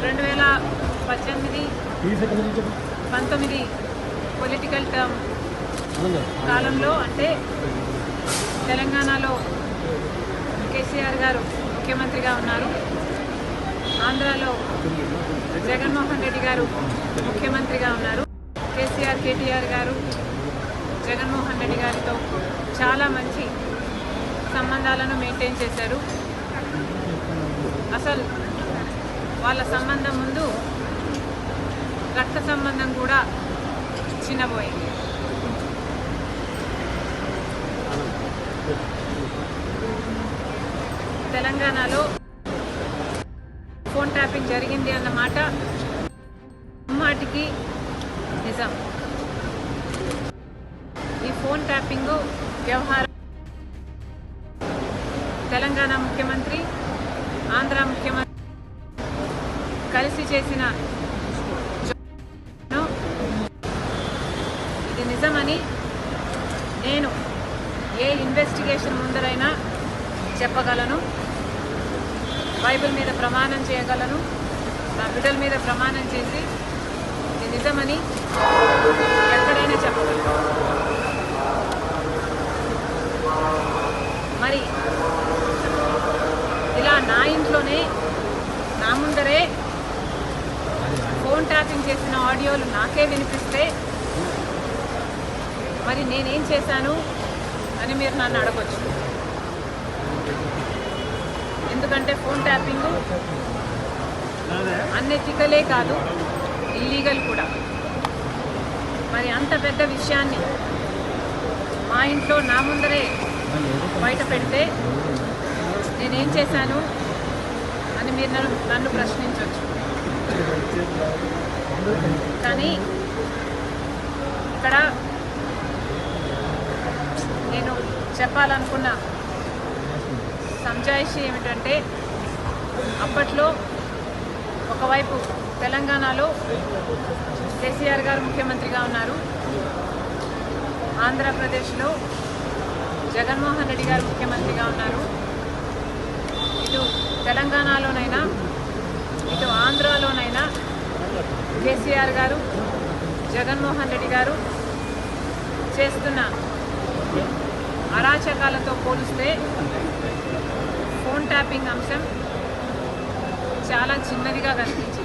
2018-19 political term కాలంలో అంటే తెలంగాణలో కేసీఆర్ గారు ముఖ్యమంత్రిగా ఉన్నారు. ఆంధ్రాలో జగన్మోహన్ రెడ్డి గారు ముఖ్యమంత్రిగా ఉన్నారు. కేటీఆర్ గారు జగన్మోహన్ రెడ్డి గారితో చాలా మంచి సంబంధాలను మెయింటైన్ చేశారు. అసలు వాళ్ళ సంబంధం ముందు రక్త సంబంధం కూడా చిన్నపోయింది. తెలంగాణలో ఫోన్ ట్యాపింగ్ జరిగింది అన్నమాట మాటికి నిజం. ఈ ఫోన్ ట్యాపింగ్ వ్యవహారం తెలంగాణ ముఖ్యమంత్రి, ఆంధ్ర ముఖ్యమంత్రి కలిసి చేసిన ఇది నిజమని నేను ఏ ఇన్వెస్టిగేషన్ ముందరైనా చెప్పగలను. బైబిల్ మీద ప్రమాణం చేయగలను. నా బిడ్డల మీద ప్రమాణం చేసి ఇది నిజమని ఎక్కడైనా చెప్పగలను. మరి ఇలా నా ఇంట్లోనే నా ముందరే ఫోన్ ట్యాపింగ్ చేసిన ఆడియోలు నాకే వినిపిస్తే మరి నేనేం చేశాను అని మీరు నన్ను అడగొచ్చు. ఎందుకంటే ఫోన్ ట్యాపింగ్ అన్ఎథికలే కాదు, ఇల్లీగల్ కూడా. మరి అంత పెద్ద విషయాన్ని మా ఇంట్లో నా ముందరే బయట పెడితే నేనేం చేశాను అని మీరు నన్ను ప్రశ్నించవచ్చు. కానీ ఇక్కడ నేను చెప్పాలనుకున్న సంజాయిషి ఏమిటంటే, అప్పట్లో ఒకవైపు తెలంగాణలో కేసీఆర్ గారు ముఖ్యమంత్రిగా ఉన్నారు. ఆంధ్రప్రదేశ్లో జగన్మోహన్ రెడ్డి గారు ముఖ్యమంత్రిగా ఉన్నారు. ఇటు తెలంగాణలోనైనా ఇటు ఆంధ్రాలోనైనా కేసీఆర్ గారు జగన్మోహన్ రెడ్డి గారు చేస్తున్న అరాచకాలతో పోలిస్తే ఫోన్ ట్యాపింగ్ అంశం చాలా చిన్నదిగా కనిపించింది.